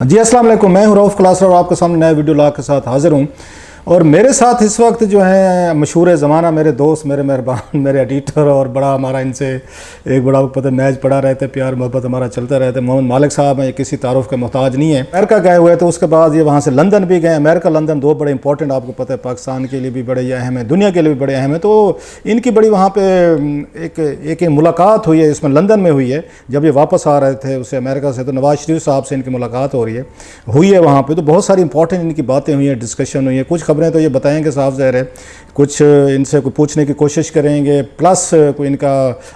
जी अस्सलाम वालेकुम, मैं हूं रऊफ़ क्लास और आपके सामने नया वीडियो ला के साथ हाज़िर हूं। और मेरे साथ इस वक्त जो है मशहूर ज़माना मेरे दोस्त, मेरे मेहरबान, मेरे एडिटर और बड़ा हमारा इनसे एक बड़ा पता मैच पड़ा रहता है, प्यार मोहब्बत हमारा चलता रहता है। मोहम्मद मालिक साहब हैं, किसी तारुफ के मोहताज नहीं है। अमेरिका गए हुए तो उसके बाद ये वहाँ से लंदन भी गए। अमेरिका लंदन दो बड़े इंपॉर्टेंट, आपको पता है, पाकिस्तान के लिए भी बड़े अहम है, दुनिया के लिए भी बड़े अहम है। तो इनकी बड़ी वहाँ पर एक मुलाकात हुई है, इसमें लंदन में हुई है। जब ये वापस आ रहे थे उससे अमेरिका से, तो नवाज शरीफ साहब से इनकी मुलाकात हुई है वहाँ पर। तो बहुत सारी इंपॉर्टेंट इनकी बातें हुई हैं, डिस्कशन हुई है। कुछ खबरें तो ये बताएंगे साफ ज़ाहिर है, कुछ इनसे कोई पूछने की कोशिश करेंगे, प्लस कोई इनका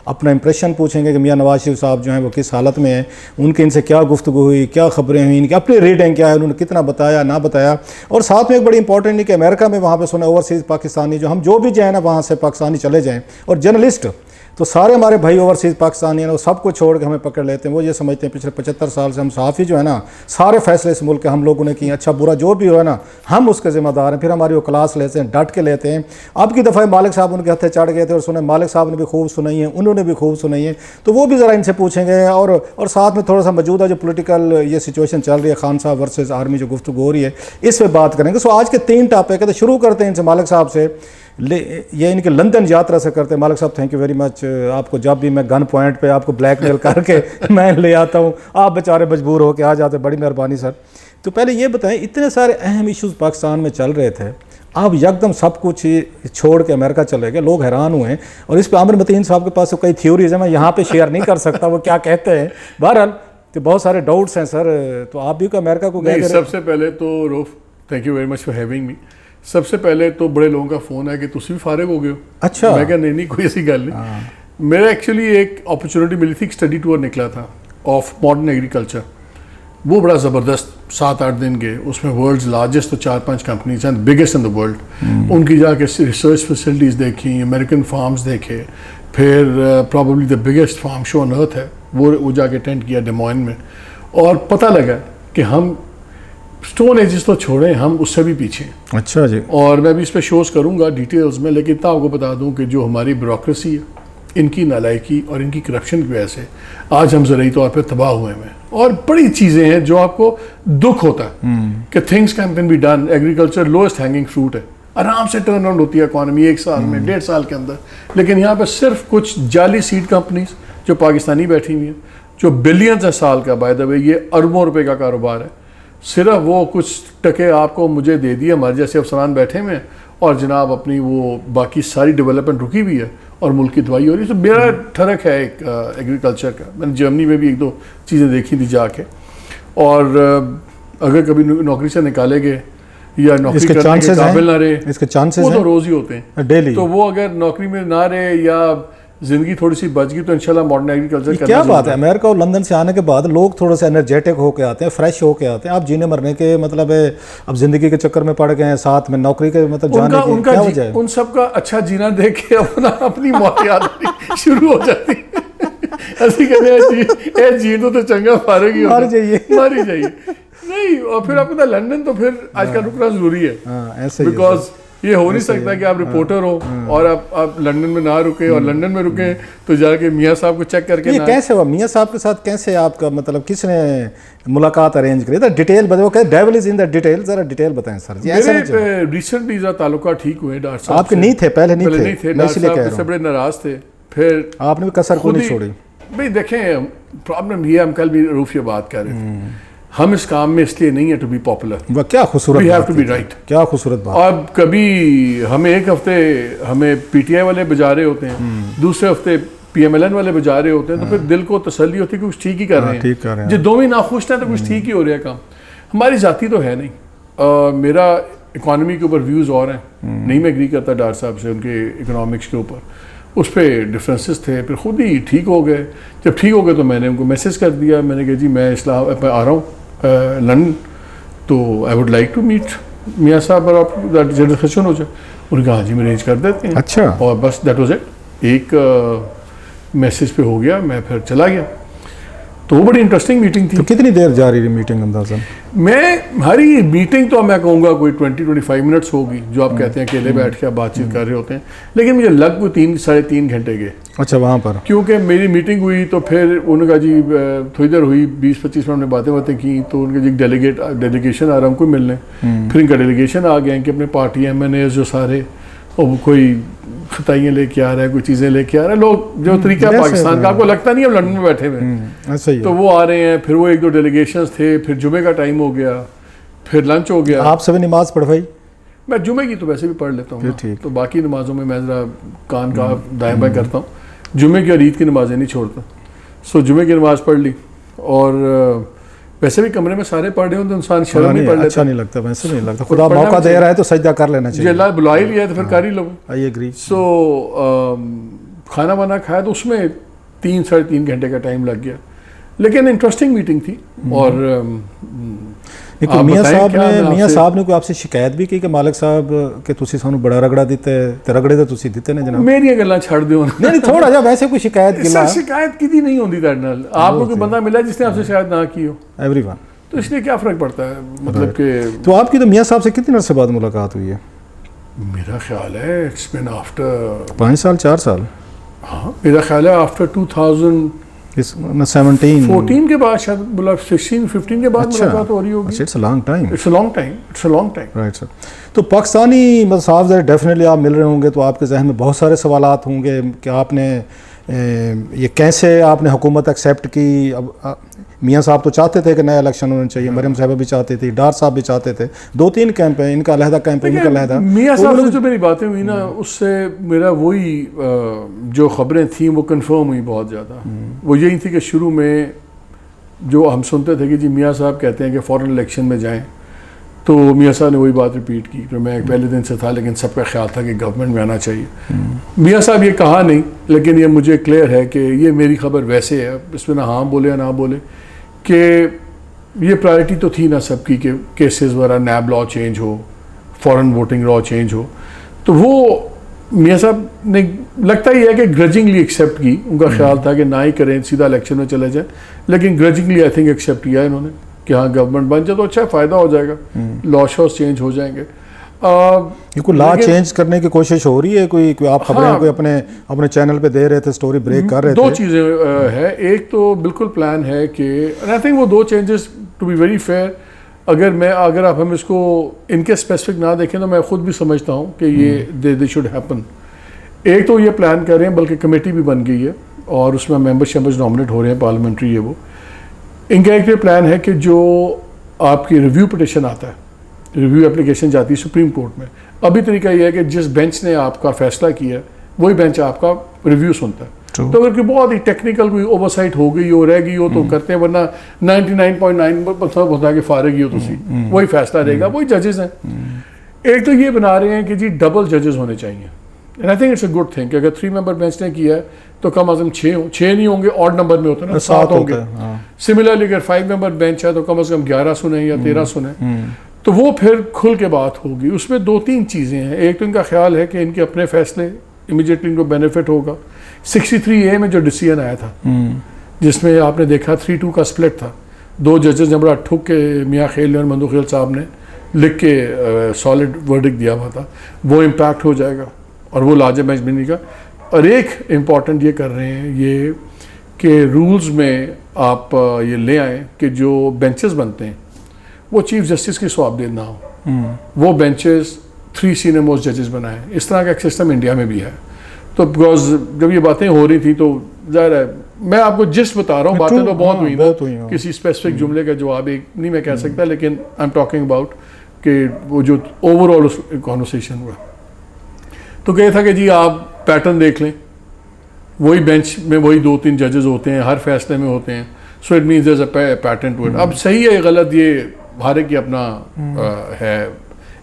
अपना इंप्रेशन पूछेंगे कि मियां नवाज शरीफ साहब जो हैं वो किस हालत में हैं, उनके इनसे क्या गुफ्तगू हुई, क्या खबरें हुई, इनकी अपनी रीडिंग क्या है, उन्होंने कितना बताया ना बताया। और साथ में एक बड़ी इंपॉर्टेंट है कि अमेरिका में वहाँ पर सुना ओवरसीज़ पाकिस्तानी जो भी जाए ना वहाँ से पाकिस्तानी चले जाएँ, और जर्नलिस्ट तो सारे हमारे भाई ओवरसीज़ पाकिस्तानी हैं वो सबको छोड़ के हमें पकड़ लेते हैं। वो ये समझते हैं पिछले 75 साल से हम सहाफ़ी जो है ना, सारे फैसले इस मुल्क के हम लोगों ने किए, अच्छा बुरा जो भी हो है ना, हम उसके ज़िम्मेदार हैं। फिर हमारी वो क्लास लेते हैं, डट के लेते हैं। अब की दफ़ा मालिक साहब उनके हथे चढ़ गए थे और सुने, मालिक साहब ने भी खूब सुनाई है, उन्होंने भी खूब सुनाई है, तो वो भी ज़रा इनसे पूछेंगे। और साथ में थोड़ा सा मौजूदा जो पोलिटिकल ये सिचुएशन चल रही है, खान साहब वर्सेस आर्मी जो गुफ्तगू हो रही है, इस पर बात करेंगे। सो आज के 3 टॉपिक है, तो शुरू करते हैं इनसे मालिक साहब से। ये इनके लंदन यात्रा से करते हैं। मालिक साहब थैंक यू वेरी मच। आपको जब भी मैं गन पॉइंट पे आपको ब्लैकमेल करके मैं ले आता हूँ, आप बेचारे मजबूर हो के आ जाते, बड़ी मेहरबानी सर। तो पहले ये बताएं, इतने सारे अहम इश्यूज़ पाकिस्तान में चल रहे थे, आप यकदम सब कुछ छोड़ के अमेरिका चले गए, लोग हैरान हुए हैं। और इस पर आमिर मतीन साहब के पास तो कई थ्योरीज हैं, मैं यहाँ पे शेयर नहीं कर सकता वो क्या कहते हैं। बहरहाल तो बहुत सारे डाउट्स हैं सर, तो आप भी को अमेरिका को गए? सबसे पहले तो Rauf thank you very much for having me. सबसे पहले तो बड़े लोगों का फ़ोन है कि तुम भी फारिग हो गए हो। अच्छा। मैं कहा नहीं कोई ऐसी गल नहीं। मेरा एक्चुअली एक अपॉर्चुनिटी मिली थी, स्टडी टूर निकला था ऑफ मॉडर्न एग्रीकल्चर। वो बड़ा ज़बरदस्त 7-8 दिन के, उसमें वर्ल्ड्स लार्जेस्ट तो 4-5 कंपनीज हैं, बिगेस्ट इन द वर्ल्ड। उनकी जाके रिसर्च फैसिलिटीज़ देखी, अमेरिकन फार्म्स देखे, फिर probably the biggest farm show on earth है वो जाके अटेंड किया डेमोइन में। और पता लगा कि हम स्टोन एजेस तो छोड़ें, हम उससे भी पीछे। अच्छा जी। और मैं भी इस पर शोज़ करूंगा डिटेल्स में, लेकिन इतना आपको बता दूं कि जो हमारी ब्यूरोक्रेसी है, इनकी नालायकी और इनकी करप्शन की वजह से आज हम ज़रूरी तौर पे तबाह हुए हैं। और बड़ी चीज़ें हैं जो आपको दुख होता है कि things can be done. Agriculture lowest hanging fruit है, आराम से टर्न अराउंड होती है इकॉनमी 1 साल में, 1.5 साल के अंदर। लेकिन यहाँ पर सिर्फ कुछ जाली सीड कंपनीज जो पाकिस्तानी बैठी हुई हैं, जो बिलियंस है साल का, बाय द वे ये अरबों रुपए का कारोबार है, सिर्फ वो कुछ टके आपको मुझे दे दिए, हमारे जैसे अफसरान बैठे हुए हैं, और जनाब अपनी वो बाकी सारी डेवलपमेंट रुकी हुई है और मुल्क की दवाई हो रही है। तो मेरा ठरक है एक एग्रीकल्चर का। मैंने जर्मनी में भी 1-2 चीज़ें देखी थी जाके। और अगर कभी नौकरी से निकाले गए या नौकरी करने के काबिल ना रहे, इसके चांसेस वो तो रोज़ ही होते हैं डेली। तो वो अगर नौकरी में ना रहे या जिंदगी थोड़ी सी बच गई तो इंशाल्लाह मॉडर्न एग्रीकल्चर करना। क्या बात है, अमेरिका और लंदन से आने के बाद लोग थोड़े से एनर्जेटिक होके आते हैं, फ्रेश होके आते हैं। आप जीने मरने के मतलब है, अब जिंदगी के चक्कर में पड़ गए हैं, साथ में नौकरी के मतलब जाने की क्या वजह है? उन सब का अच्छा जीना देख के अपनी मौत याद आनी शुरू हो जाती है। ऐसी कहते हैं जी तो चंगा फारिग ही मारी जाइए नहीं। और फिर आपको लंदन तो फिर आजकल रुकना जरूरी है, बिकॉज ये हो नहीं सकता कि आप रिपोर्टर हो और आप लंदन में ना रुके, और लंदन में रुके तो जाके मियाँ साहब को चेक करके। ये कैसे हुआ मियाँ साहब के साथ? कैसे आपका मतलब किसने मुलाकात अरेंज करी? डीटेल बताओ, क्या devil is in the detail, जरा डिटेल बताएं सर जी। मेरे रिसेंटली ताल्लुका ठीक हुए डॉक्टर साहब। आपके नहीं थे पहले? नहीं थे, डॉक्टर साहब से बड़े नाराज थे, फिर आपने भी कसर को नहीं छोड़ी। भाई देखें, प्रॉब्लम ये, हम कल भी रूफ ये बात कर रहे थे, हम इस काम में इसलिए नहीं है टू बी पॉपुलर। क्या खूबसूरत, we have to be right. क्या खूबसूरत बात। अब कभी हमें एक हफ्ते हमें पीटीआई वाले बजा रहे होते हैं, दूसरे हफ्ते पीएमएलएन वाले बजा रहे होते हैं, तो फिर दिल को तसल्ली होती है कि कुछ ठीक ही कर रहे हैं। जो दोनों ही नाखुश हैं तो कुछ ठीक ही हो रहा है काम। हमारी जाति तो है नहीं। मेरा इकॉनमी के ऊपर व्यूज़ और हैं, नहीं मैं एग्री करता डॉक्टर साहब से उनके इकोनॉमिक्स के ऊपर, उस पर डिफरेंसेस थे। फिर खुद ही ठीक हो गए। जब ठीक हो गए तो मैंने उनको मैसेज कर दिया, मैंने कहा जी मैं इस्लामाबाद आ रहा हूँ लंदन, तो I would like to meet मियाँ साहब और आप डिस्कशन हो जाए। उन्होंने कहा हाँ जी मैं अरेंज कर देते हैं। अच्छा। और बस दैट वाज इट। एक मैसेज पे हो गया, मैं फिर चला गया। तो वो बड़ी इंटरेस्टिंग मीटिंग थी। तो कितनी देर जा रही मीटिंग अंदाज़ा? हमारी मीटिंग तो मैं कहूँगा कोई 20-25 मिनट्स होगी, जो आप कहते हैं अकेले बैठ के आप बातचीत कर रहे होते हैं, लेकिन मुझे लग कोई 3-3.5 घंटे के। अच्छा, वहाँ पर क्योंकि मेरी मीटिंग हुई तो फिर उनका जी थोड़ी देर हुई, 20-25 मिनट में बातें की, तो उनके जी डेलीगेशन आ रहा उनको मिलने, फिर इनका डेलीगेशन आ गया कि अपने पार्टी MNAs जो सारे, और कोई खताइयाँ लेके आ रहा है, कोई चीज़ें लेके आ रहा है, लोग जो तरीका पाकिस्तान का, आपको लगता नहीं है लंदन में बैठे हुए, ऐसा ही है। तो वो आ रहे हैं। फिर वो 1-2 डेलीगेशंस थे, फिर जुमे का टाइम हो गया, फिर लंच हो गया। आप सभी नमाज पढ़वाई? मैं जुमे की तो वैसे भी पढ़ लेता हूँ, ठीक। तो बाकी नमाजों में मैं ज़रा कान का दाएं बाएं करता हूँ, जुमे की और ईद की नमाजें नहीं छोड़ता। सो जुमे की नमाज़ पढ़ ली, और वैसे भी कमरे में सारे पढ़ रहे हो तो इंसान शर्म नहीं पढ़ लेता। अच्छा नहीं लगता, वैसे नहीं लगता। खुदा मौका दे रहा है तो सजदा कर लेना चाहिए। अल्लाह बुला ही लिया तो फिर कर ही लो। I agree. सो खाना वाना खाया तो उसमें 3-3.5 घंटे का टाइम लग गया, लेकिन इंटरेस्टिंग मीटिंग थी। और मियाँ साहब ने कोई आपसे शिकायत भी की कि मालिक साहब कि तुसी सानू बड़ा रगड़ा दिते ते रगड़े तो तुसी दिते ने जनाब? मेरी गल्लां छड़ दियो। नहीं थोड़ा जा वैसे कोई शिकायत गिला? शिकायत की नहीं होती तेरे नाल। आपको कोई बंदा मिला जिसने आपसे शायद ना की हो? एवरीवन। तो इसलिए क्या फ़र्क पड़ता है, मतलब कि। तो आपकी तो मियाँ साहब से कितने अर्से बाद मुलाकात हुई है? मेरा ख्याल है इट्स बीन आफ्टर 5 साल 4 साल। हाँ, मेरा ख्याल है आफ्टर 2017-14 के बाद, शायद 16-15 के बाद मुलाकात हो रही होगी। It's a long time. It's a long time. Right sir. तो पाकिस्तानी मतलब साहब डेफिनेटली आप मिल रहे होंगे तो आपके जहन में बहुत सारे सवालात होंगे कि आपने ये कैसे आपने हुकूमत एक्सेप्ट की। अब मियाँ साहब तो चाहते थे कि नया इलेक्शन होना चाहिए, मरियम साहब भी चाहती थी, डार साहब भी चाहते थे, 2-3 कैंप हैं, इनका अलहदा कैंप है, इनका अलहदा। मियाँ साहब से जो मेरी बातें हुई ना, उससे मेरा वही जो खबरें थी वो कंफर्म हुई बहुत ज़्यादा। वो यही थी कि शुरू में जो हम सुनते थे कि जी मियाँ साहब कहते हैं कि फ़ौरन इलेक्शन में जाएँ, तो मियाँ साहब ने वही बात रिपीट की कि मैं पहले दिन से था, लेकिन सबका ख्याल था कि गवर्नमेंट में आना चाहिए। मियाँ साहब ये कहा नहीं, लेकिन ये मुझे क्लियर है कि ये मेरी खबर वैसे है, इसमें ना हाँ बोले या ना बोले, कि ये प्रायोरिटी तो थी ना सबकी कि केसेस वगैरह, नैब लॉ चेंज हो, फॉरेन वोटिंग लॉ चेंज हो। तो वो मियाँ साहब ने लगता ही है कि ग्रजिंगली एक्सेप्ट की। उनका ख्याल था कि ना ही करें, सीधा इलेक्शन में चले जाएं, लेकिन ग्रजिंगली आई थिंक एक्सेप्ट किया इन्होंने कि हाँ गवर्नमेंट बन जाए तो अच्छा फ़ायदा हो जाएगा, लॉ शॉस चेंज हो जाएंगे। कोई लॉ चेंज करने की कोशिश हो रही है? कोई आप खबरें हाँ, कोई अपने चैनल पे दे रहे थे, स्टोरी ब्रेक कर रहे थे। 2 चीज़ें है। एक तो बिल्कुल प्लान है कि आई थिंक वो 2 changes, to be very fair, अगर आप हम इसको इनके स्पेसिफिक ना देखें तो मैं खुद भी समझता हूँ कि ये दे शुड हैपन। एक तो ये प्लान कर रहे हैं, बल्कि कमेटी भी बन गई है और उसमें मेंबर्स नॉमिनेट हो रहे हैं पार्लियामेंट्री। ये वो इनका एक प्लान है कि जो आपकी रिव्यू पिटिशन आता है, रिव्यू एप्लीकेशन जाती है सुप्रीम कोर्ट में, अभी तरीका यह है कि जिस बेंच ने आपका फैसला किया वही बेंच आपका रिव्यू सुनता है। तो अगर कोई बहुत ही टेक्निकल कोई ओवरसाइट हो गई हो, रह गई हो, तो करते हैं, वरना 99.9% होता कि फारिग ही हो तुसी, वही फैसला रहेगा, वही जजेस हैं। एक तो ये बना रहे हैं कि जी डबल जजेस होने चाहिए, and I think it's a good thing कि अगर 3 मेंबर बेंच ने किया है तो कम अज़ कम 6 नहीं होंगे, ऑड नंबर में होते हैं ना, 7 होंगे। सिमिलरली अगर 5 मेंबर बेंच है तो कम अज़ कम 11 सुने या 13 सुने, तो वो फिर खुल के बात होगी। उसमें 2-3 चीज़ें हैं। एक तो इनका ख्याल है कि इनके अपने फैसले इमीडिएटली इनको बेनिफिट होगा। 63A में जो डिसीजन आया था, जिसमें आपने देखा 3-2 का स्प्लिट था, 2 जजेस ने बड़ा ठुक के मियाँ खेल और मंदू खेल साहब ने लिख के सॉलिड वर्डिक्ट दिया हुआ था, वो इम्पैक्ट हो जाएगा और वो लार्जर बेंच बनने का। और एक इम्पॉर्टेंट ये कर रहे हैं ये कि रूल्स में आप ये ले आएँ कि जो बेंचेस बनते हैं वो चीफ जस्टिस की स्वाबदेद ना हो, वो बेंचेस 3 सीनियर मोस्ट जजेस बनाए। इस तरह का एक सिस्टम इंडिया में भी है। तो बिकॉज जब ये बातें हो रही थी तो ज़ाहिर है, मैं आपको जिस्ट बता रहा हूँ, बातें तो बहुत हुई ना, किसी स्पेसिफिक जुमले का जवाब एक नहीं मैं कह सकता, लेकिन आई एम टॉकिंग अबाउट कि वो जो ओवरऑल कॉन्वर्सेशन हुआ, तो कहा था कि जी आप पैटर्न देख लें, वही बेंच में वही 2-3 जजेस होते हैं, हर फैसले में होते हैं, so it means there is a pattern to it. अब सही है गलत, ये हर एक की अपना है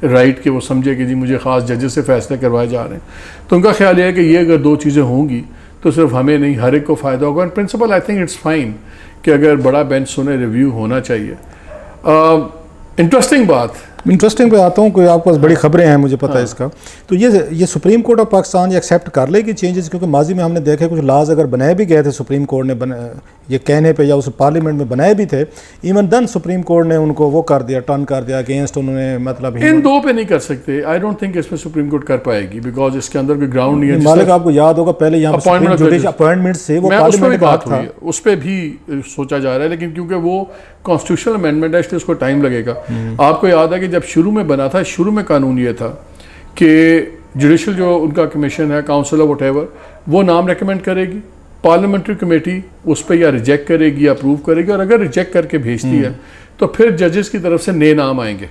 राइट कि वो समझे कि जी मुझे ख़ास जजेस से फैसले करवाए जा रहे हैं। तो उनका ख्याल ये है कि ये अगर 2 चीज़ें होंगी तो सिर्फ हमें नहीं, हर एक को फ़ायदा होगा। And principle I think it's fine कि अगर बड़ा बेंच सुने, रिव्यू होना चाहिए। इंटरेस्टिंग बात इंटरेस्टिंग पे आता हूँ, कोई आपके पास बड़ी खबरें हैं मुझे पता है इसका। तो ये सुप्रीम कोर्ट ऑफ पाकिस्तान ये एक्सेप्ट कर लेगी चेंजेस, क्योंकि माजी में हमने देखे कुछ लॉज अगर बनाए भी गए थे सुप्रीम कोर्ट ने ये कहने पे या उस पार्लियामेंट में बनाए भी थे, इवन देन सुप्रीम कोर्ट ने उनको वो कर दिया, टर्न कर दिया अगेंस्ट, उन्होंने मतलब इन दो पे नहीं कर सकते। आई डोंट थिंक इसमें सुप्रीम कोर्ट कर पाएगी, बिकॉज इसके अंदर कोई ग्राउंड नहीं है। मालिक आपको याद होगा पहले यहाँ अपॉइंटमेंट से वो पार्लियामेंट बात था, उस पर भी सोचा जा रहा है, लेकिन क्योंकि वो कॉन्स्टिट्यूशनल अमेंडमेंट है इसलिए उसको टाइम लगेगा। आपको याद है कि जब शुरू में बना था, शुरू में कानून ये था कि जुडिशल जो उनका कमीशन है, काउंसिल वट एवर, वो नाम रेकमेंड करेगी, पार्लियामेंट्री कमेटी उस पर या रिजेक्ट करेगी या अप्रूव करेगी, और अगर रिजेक्ट करके भेजती है तो फिर जजेस की तरफ से नए नाम आएंगे।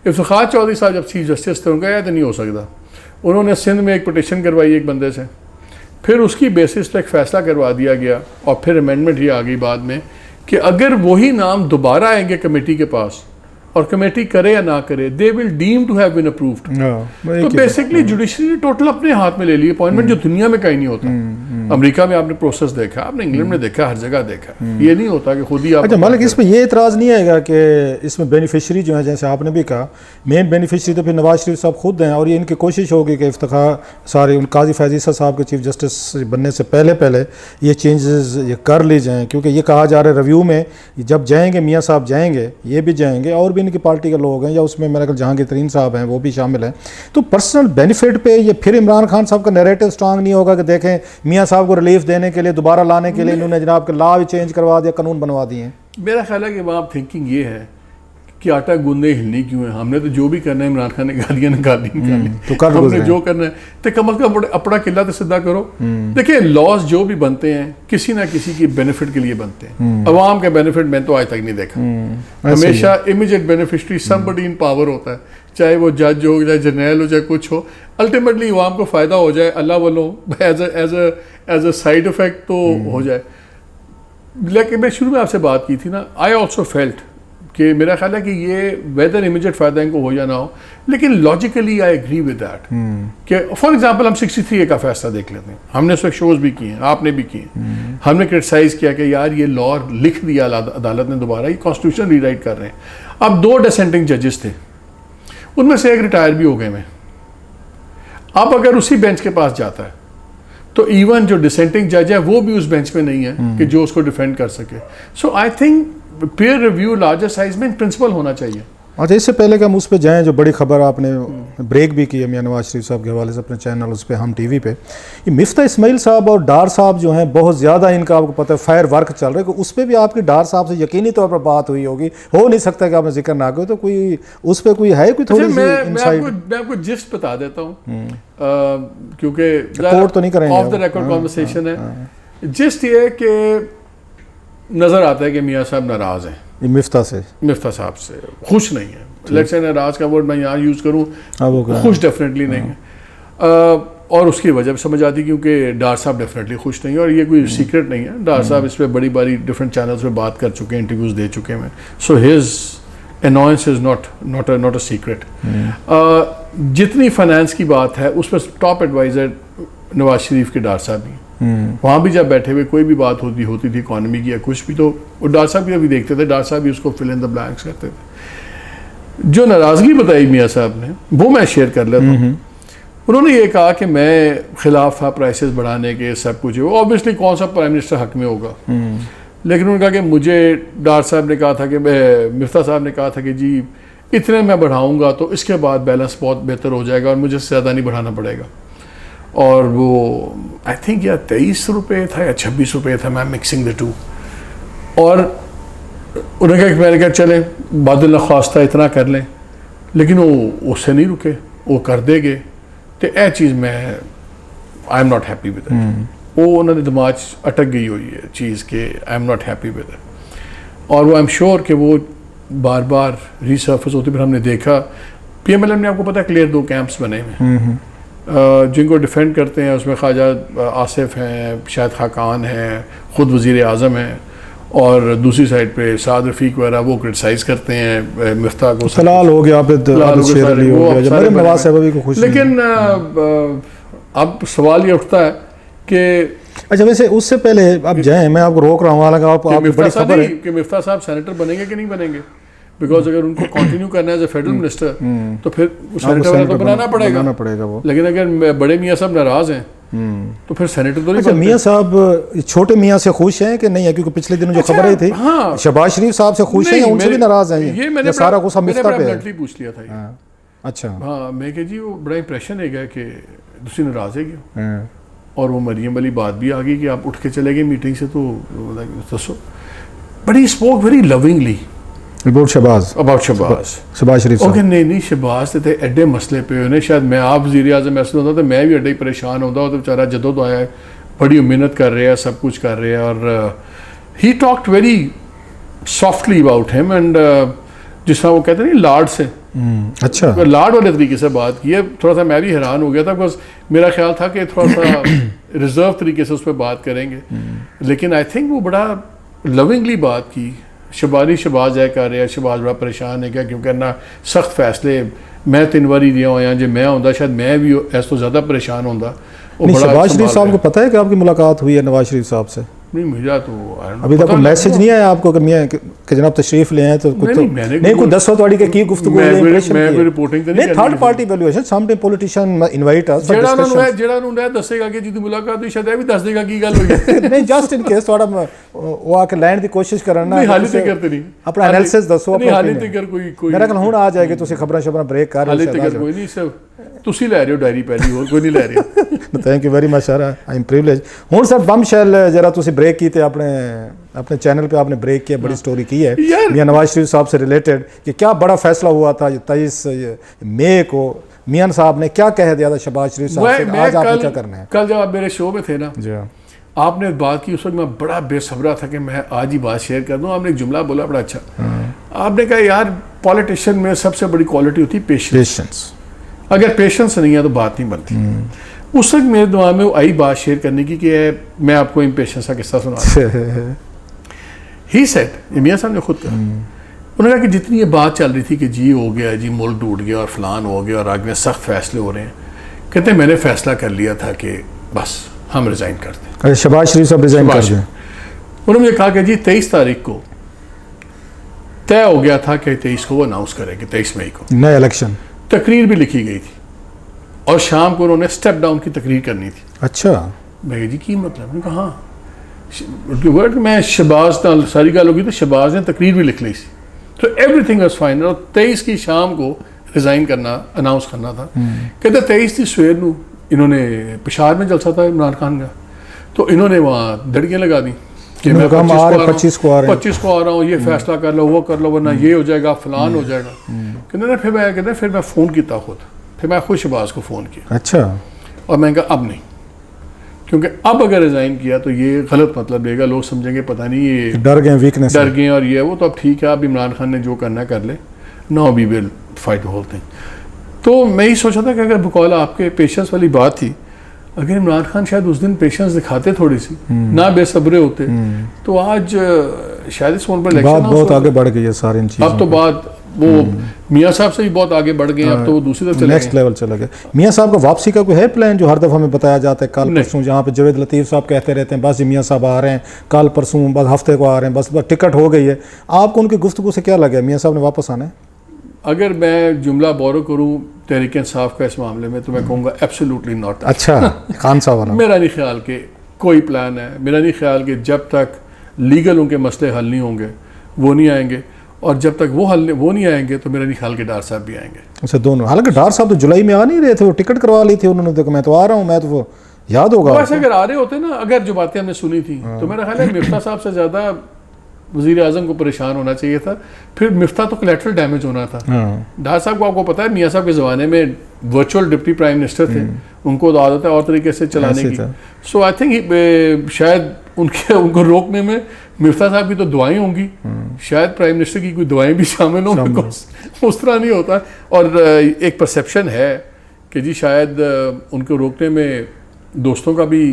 इफ्तिखार चौधरी साहब जब चीफ जस्टिस थे, उनका यह तो नहीं हो सकता, उन्होंने सिंध में एक पिटिशन करवाई एक बंदे से, फिर उसकी बेसिस पर एक फैसला करवा दिया गया, और फिर अमेंडमेंट ही आ गई बाद में कि अगर वही नाम दोबारा आएंगे कमेटी के पास और कमेटी करे या ना करे, they will deem to have been approved. तो बेसिकली जुडिशरी ने टोटल अपने हाथ में ले ली अपॉइंटमेंट, जो दुनिया में कहीं नहीं होता। अमेरिका में आपने प्रोसेस देखा, आपने इंग्लैंड में देखा, हर जगह देखा, ये नहीं होता कि खुद ही आप। अच्छा मालिक, इस पर ये इतराज़ नहीं आएगा कि इसमें बेनिफिशरी जो है, जैसे आपने भी कहा, मेन बेनिफिशरी तो फिर नवाज शरीफ साहब खुद हैं, और ये इनकी कोशिश होगी कि काजी फैज़ ईसा साहब के चीफ जस्टिस बनने से पहले ये चेंजेस ये कर ली जाएँ, क्योंकि ये कहा जा रहा है रिव्यू में जब जाएंगे मियाँ साहब जाएंगे, ये भी जाएंगे, और इनकी पार्टी के लोग हैं, या उसमें मेरे ख्याल जहांगीर तरीन साहब हैं वो भी शामिल हैं, तो पर्सनल बेनिफिट पे ये फिर इमरान खान साहब का नैरेटिव स्ट्रांग नहीं होगा कि देखें मियां साहब को रिलीफ देने के लिए, दोबारा लाने के लिए इन्होंने जनाब के लॉ भी चेंज करवा दिया, कानून बनवा दिए। मेरा ख्याल है कि वहाँ थिंकिंग ये है कि आटा गूंदे हिलनी क्यों है, हमने तो जो भी करना है, इमरान खान ने गालियाँ निकाली तो कर हमने जो करना है तो कम अज कम अपना किला तो सीधा करो। देखिए लॉज जो भी बनते हैं किसी ना किसी की बेनिफिट के लिए बनते हैं, अवाम के बेनिफिट मैंने तो आज तक नहीं देखा। हमेशा immediate beneficiary somebody in power होता है, चाहे वो जज हो, चाहे जर्नैल हो, चाहे कुछ हो, अल्टीमेटली अवाम को फ़ायदा हो जाए अल्लाह वालों एज अ साइड इफेक्ट तो हो जाए। लेकिन मैं शुरू में आपसे बात की थी ना, आई ऑल्सो फेल्ट कि मेरा ख्याल है कि ये वेदर इमीडिएट फ़ायदा इनको हो या ना हो, लेकिन logically I agree with that कि फॉर एग्जांपल हम 63A का फैसला देख लेते हैं, हमने उस पर शोज़ भी किए हैं, आपने भी किए हैं, हमने क्रिटिसाइज़ किया कि यार ये लॉ लिख दिया अदालत ने दोबारा, ये कॉन्स्टिट्यूशन रीराइट कर रहे हैं। अब 2 डिसेंटिंग जजेस थे, उनमें से एक रिटायर भी हो गए हैं। अब अगर उसी बेंच के पास जाता है तो इवन जो डिसेंटिंग जज है वो भी उस बेंच में नहीं है कि जो उसको डिफेंड कर सके। So I think peer review larger size में प्रिंसिपल होना चाहिए। अच्छा, इससे पहले कि हम उस पर जाएँ, जो बड़ी खबर आपने ब्रेक भी की है मियां नवाज शरीफ साहब के हवाले से अपने चैनल उस पर हम टीवी पे, ये मिफ्ता इस्माइल साहब और डार साहब जो हैं बहुत ज़्यादा इनका आपको पता है फायर वर्क चल रहा है, उस पर भी आपकी डार साहब से यकीनी तौर पर बात हुई होगी, हो नहीं सकता कि आपने जिक्र ना करो, तो कोई उस पर कोई है कोई थोड़ी सी इनसाइड? मैं आपको जिस्ट बता देता हूँ क्योंकि कोर्ट तो नहीं करेंगे, ऑफ द रिकॉर्ड कॉन्वर्सेशन है। जिस्ट ये कि नज़र आता है कि मियाँ साहब नाराज़ हैं मिफ्ता साहब से, खुश नहीं है। लेट्स से नाराज़ का वर्ड मैं यहाँ यूज़ करूँ, खुश डेफिनेटली नहीं है, और उसकी वजह समझ आती क्योंकि डार साहब डेफिनेटली खुश नहीं है, और ये कोई सीक्रेट नहीं है, डार साहब इस पर बड़ी बारी डिफरेंट चैनल्स पे बात कर चुके हैं, इंटरव्यूज़ दे चुके हैं। So his annoyance is not a secret। जितनी फाइनेंस की बात है उस पर टॉप एडवाइज़र नवाज शरीफ के डार साहब ही, वहाँ भी जब बैठे हुए कोई भी बात होती थी इकॉनमी की या कुछ भी, तो वो डार साहब भी अभी देखते थे, डार साहब भी उसको फिल इन द ब्लैंक्स करते थे। जो नाराज़गी बताई मियाँ साहब ने वो मैं शेयर कर लेता हूँ। उन्होंने ये कहा कि मैं खिलाफ था प्राइसेस बढ़ाने के, सब कुछ, वो ऑब्वियसली कौन सा प्राइम मिनिस्टर हक में होगा, लेकिन उन्होंने कहा कि मुझे डार साहब ने कहा था कि मिफ्ता साहब ने कहा था कि जी इतने मैं बढ़ाऊँगा तो इसके बाद बैलेंस बहुत बेहतर हो जाएगा और मुझे ज़्यादा नहीं बढ़ाना पड़ेगा। और वो आई थिंक या 23 रुपये था या 26 रुपये था, मैं मिक्सिंग द टू। और उन्होंने कहा, मैंने कहा चले बादल ख्वास्ता इतना कर लें, लेकिन वो उससे नहीं रुके, वो कर देंगे, तो यह चीज़ मैं I am not happy with it. वो उन्होंने दिमाग अटक गई हुई है चीज़ के I am not happy with it, और वो आई एम श्योर कि वो बार बार रीसर्फेस होती। फिर हमने देखा PMLN में आपको पता है क्लियर 2 कैंप्स बने हुए हैं, जिनको डिफेंड करते हैं उसमें ख्वाजा आसिफ हैं, शायद खाकान हैं, ख़ुद वज़ीर आज़म हैं, और दूसरी साइड पे साद रफ़ीक वगैरह वो क्रिटिसाइज़ करते हैं मिफ्ता को। सलाल हो गया, लेकिन अब सवाल ये उठता है कि अच्छा, वैसे उससे पहले अब जाएं, मैं आपको रोक रहा हूँ, हालांकि आप बड़ी खबर है कि मिफ्ता साहब सेनेटर बनेंगे कि नहीं बनेंगे। बिकॉज अगर उनको कंटिन्यू करना है एज ए फेडरल मिनिस्टर तो फिर सेनेटर वाला तो बनाना पड़ेगा वो। लेकिन अगर बड़े मियाँ साहब नाराज हैं तो फिर सेनेटर तो नहीं अच्छा, बनते। मियाँ साहब छोटे मियाँ से खुश हैं कि नहीं है? क्योंकि पिछले दिनों जो अच्छा, खबरें थी हाँ। शहबाज शरीफ साहब से खुश हैं या नहीं, उनसे भी मेरे- नाराज हैं? ये या मैंने सारा गुस्सा मिफ्ता पे है? bluntly पूछ लिया था ये। हाँ, अच्छा, हाँ, मैं कह जी वो बड़ा इंप्रेशन है कि तुसी नाराज है क्यों? हाँ, और वो मरियम वाली बात भी आ गई कि आप उठ के चले गए मीटिंग से, तो दसो but he spoke very lovingly report Shahbaz about Shahbaz. Shahbaz Sharif okay, साहब। नहीं शहबाज थे एडे मसले पे उन्हें, शायद मैं आप वज़ीर आज़म ऐसा होता तो मैं भी एडे ही परेशान होता, तो बेचारा जदों तो आया है, बड़ी मेहनत कर रहे हैं, सब कुछ कर रहे हैं। और he talked very softly about him and जिस तरह वो कहते हैं लाड से, अच्छा, लाड वाले तरीके से बात की है। थोड़ा सा मैं भी हैरान हो गया था, बिकॉज मेरा ख्याल था कि थोड़ा सा रिजर्व तरीके से उस पर बात करेंगे, लेकिन आई थिंक वो बड़ा लविंगली बात की। शहबाज है कर रहा है, शहबाज बड़ा परेशान है क्या, क्यों करना सख्त फैसले मैं 3 बारी दिया होया, जो मैं होंदा शायद मैं भी ऐसा तो ज़्यादा परेशान होंदा। वो नहीं बड़ा शहबाज शरीफ संभाल साहब रहे को पता है कि आपकी मुलाकात हुई है नवाज शरीफ साहब से? नहीं, मुझे तो I don't know, अभी तक पता कोई नहीं मैसेज था। नहीं आया आपको कि मियां कि जनाब तशरीफ ले आए तो कुछ तो मैंने नहीं कोई दसो तोड़ी के की गुफ्तगू मैं है, कोई- impression मैं की कोई है। रिपोर्टिंग तो नहीं नहीं करनी थर्ड किसी party valuation sometime politician invite us for ਜਿਹੜਾ डिस्कशन ਉਹਨਾਂ ਨੂੰ ਦੱਸੇਗਾ ਕਿ ਜਿਹਦੀ ਮੁਲਾਕਾਤ ਹੋਈ ਸ਼ਾਇਦ ਇਹ ਵੀ ਦੱਸ ਦੇਗਾ ਕੀ ਗੱਲ ਹੋਈ ਹੈ। नहीं जस्ट इन केस थोड़ा वो आके लैंड दी कोशिश करना ਨਹੀਂ ਹਾਲੇ ਤੱਕ ਤੇ ਨਹੀਂ अपना एनालिसिस दसो ਨਹੀਂ अपना ਹਾਲੇ opinion। ਤੱਕ ਕੋਈ मेरा ख्याल हुन आ जाएगी तुसी खबरां शबरां ब्रेक कर ਹਾਲੇ ਤੱਕ ਕੋਈ ਨਹੀਂ, ਸਿਰਫ ਤੁਸੀਂ ਲੈ ਰਹੇ ਹੋ ਡਾਇਰੀ ਪਹਿਲੀ, ਹੋਰ ਕੋਈ ਨਹੀਂ ਲੈ ਰਿਹਾ। Thank you very much sir, I am privilege. हुन सर बमशेल जरा तुसी ब्रेक की थे अपने चैनल पे आपने ब्रेक किया, बड़ी स्टोरी की है यार। मियां नवाज शरीफ साहब से रिलेटेड कि क्या बड़ा फैसला हुआ था 23 मई को, मियां साहब ने क्या कह दिया था शहबाज शरीफ साहब से, आज आपने क्या करना है? कल जब आप मेरे शो में थे ना, जी हाँ। आपने बात की, उस वक्त मैं बड़ा बेसब्रा था कि मैं आज ही बात शेयर कर दूं। आपने एक जुमला बोला बड़ा अच्छा, आपने कहा यार पॉलिटिशियन में सबसे बड़ी क्वालिटी होती है पेशेंस। पेशेंस, अगर पेशेंस नहीं है तो बात नहीं बनती। उस वक्त मेरे दिमाग में वो आई बात शेयर करने की कि मैं आपको इम्पेशेंस का किस्सा सुना। ही सेड, मियां साहब ने खुद कहा, उन्होंने कहा कि जितनी ये बात चल रही थी कि जी हो गया जी, मुल्क टूट गया और फलान हो गया और आगे सख्त फैसले हो रहे हैं, कहते हैं मैंने फैसला कर लिया था कि बस हम रिज़ाइन करते हैं। अरे शहबाज शरीफ साहब रिजाइन कर शहबाज। दें। उन्होंने मुझे कहा कि जी 23 तारीख को तय हो गया था कि 23 को वो अनाउंस करेंगे, 23 मई को। नए इलेक्शन, तकरीर भी लिखी गई थी और शाम को उन्होंने स्टेप डाउन की तकरीर करनी थी। अच्छा, मैं कहा, जी की मतलब? मैंने कहा हाँ, उनके वर्ड मैं शहबाज नाल सारी गल होगी तो शहबाज ने तकरीर भी लिख ली सी, तो एवरीथिंग वाज फाइन। और 23 की शाम को रिज़ाइन करना, अनाउंस करना था। कहते 23 की सवेर नू इन्होंने पेशावर में जलसा था इमरान खान का, तो इन्होंने वहाँ दड़ियाँ लगा दी कि मैं 25 को आ रहा हूँ, ये फैसला कर लो, वो कर लो, वरना ये हो जाएगा, फलान हो जाएगा। कहते फिर मैं फ़ोन किया खुद, फिर मैं खुद शहबाज को फ़ोन किया। अच्छा, और मैंने कहा अब नहीं, क्योंकि अब अगर रिज़ाइन किया तो ये गलत मतलब देगा, लोग समझेंगे पता नहीं ये डर गए, वीकनेस डर गए और ये वो। तो अब ठीक है, अब इमरान खान ने जो करना कर ले, no we will fight the whole thing. तो मैं ही सोचा था कि अगर बकौल आपके पेशेंस वाली बात थी, अगर इमरान खान शायद उस दिन पेशेंस दिखाते थोड़ी सी, ना बेसब्रे होते, तो आज शायद इस फोन पर बात इलेक्शन बहुत आगे बढ़ गई है सारी इन चीज़ों अब तो बात वो मियाँ साहब से भी बहुत आगे बढ़ गए हैं, अब तो वो दूसरी तरफ चले नेक्स्ट गए। लेवल चला गया। मियाँ साहब का वापसी का कोई है प्लान जो हर दफ़ा में बताया जाता है, कल नहीं। परसों, जहाँ पे जवेद लतीफ़ साहब कहते रहते हैं बस जी मियाँ साहब आ रहे हैं, कल परसों, बस हफ्ते को आ रहे हैं, बस टिकट हो गई है। आपको उनकी गुफ्तगू से क्या लगा मियाँ साहब ने वापस आना है? अगर मैं जुमला बोरो करूँ तहरीक इंसाफ का इस मामले में, तो मैं कहूँगा एब्सोल्युटली नॉट। अच्छा, खान साहब वाला मेरा नहीं ख्याल कि कोई प्लान है, मेरा नहीं ख्याल कि जब तक लीगल उनके मसले हल नहीं होंगे वो नहीं आएंगे, और जब तक वो नहीं आएंगे तो मेरा नहीं ख्याल कि डार साहब भी आएंगे। अच्छा, दोनों। हालांकि डार साहब तो जुलाई में आ नहीं रहे थे, वो टिकट करवा ली थी उन्होंने, तो मैं तो आ रहा हूँ, मैं तो वो याद होगा वैसे अगर आ रहे होते ना, अगर जो बातें हमने सुनी थी, तो मेरा ख्याल है मिफ्ता साहब से ज़्यादा वज़ीर आज़म को परेशान होना चाहिए था। फिर मिफ्ता तो कोलैटरल डैमेज होना था। डार साहब को आपको पता है मियाँ साहब के ज़माने में वर्चुअल डिप्टी प्राइम मिनिस्टर थे, उनको तो आदत है और तरीके से चलाने की। सो आई थिंक शायद उनको रोकने में मिफ्ता साहब की तो दुआएं होंगी, शायद प्राइम मिनिस्टर की कोई दुआएं भी शामिल हों, बिकॉज उस तरह नहीं होता। और एक परसेप्शन है कि जी शायद उनको रोकने में दोस्तों का भी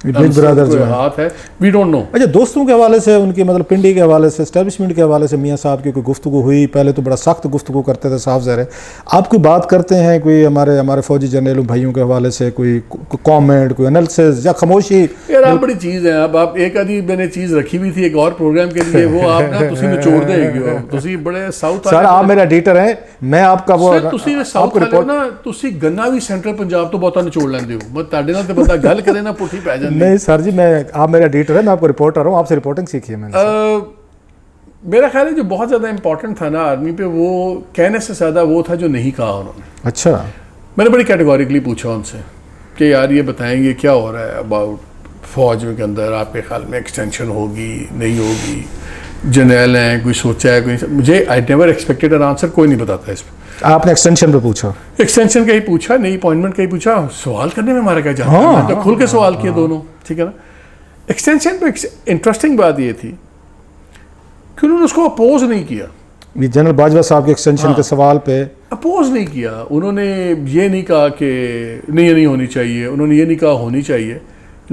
बिग ब्रदर जो है। हाथ है, वी डोंट नो। अच्छा, दोस्तों के हवाले से, उनकी मतलब पिंडी के हवाले से, एस्टेब्लिशमेंट के हवाले से मियाँ साहब की कोई गुफ्तगू हुई? पहले तो बड़ा सख्त गुफ्तगू करते थे, साफ ज़ाहिर है। आप कोई बात करते हैं कोई हमारे फौजी जर्नल भाइयों के हवाले से, कोई कॉमेंट, कोई एनालिसिस या खामोशी? यार आप बड़ी चीज़ है। अब आप एक आधी मैंने चीज़ रखी हुई थी एक और प्रोग्राम के लिए, वो आप ना तुसी निचोड़ देगी। तुसी बड़े साउथ सर, आप मेरे एडिटर हैं, मैं आपका वो ਤੁਸੀਂ ਸਾਊਥ ਵਾਲੇ ਨਾ, ਤੁਸੀਂ ਗੰਨਾ ਵੀ ਸੈਂਟਰਲ ਪੰਜਾਬ ਤੋਂ ਬਹੁਤਾ ਨਿਚੋੜ ਲੈਂਦੇ ਹੋ। ਮੈਂ ਤੁਹਾਡੇ ਨਾਲ ਤੇ ਬੰਦਾ ਗੱਲ ਕਰੇ ਨਾ ਪੁੱਠੀ ਪੈ ਜਾਂਦੀ। नहीं सर जी, आप मेरा एडिटर है, मैं आपको रिपोर्टर हूँ, आपसे रिपोर्टिंग सीखी है मैंने। मेरा ख्याल है जो बहुत ज़्यादा इंपॉर्टेंट था ना आर्मी पे, वो कहने से ज़्यादा वो था जो नहीं कहा उन्होंने। अच्छा, मैंने बड़ी कैटेगोरिकली पूछा उनसे कि यार ये बताएंगे क्या हो रहा है अबाउट फौज के अंदर, आपके ख्याल में एक्सटेंशन होगी नहीं होगी, जर्नल हैं, कोई सोचा है, कोई। मुझे I never expected an answer, कोई नहीं बताता इस पर। आपने एक्सटेंशन पे पूछा? एक्सटेंशन का ही पूछा, नई अपॉइंटमेंट का ही पूछा। सवाल करने में हमारा क्या जाता है, तो खुल के सवाल किए दोनों, ठीक है ना। एक्सटेंशन पे इंटरेस्टिंग बात ये थी कि उन्होंने उसको अपोज नहीं किया। ये जनरल बाजवा साहब के एक्सटेंशन के सवाल पे अपोज नहीं किया। उन्होंने ये नहीं कहा कि नहीं ये नहीं होनी चाहिए, उन्होंने ये नहीं कहा होनी चाहिए।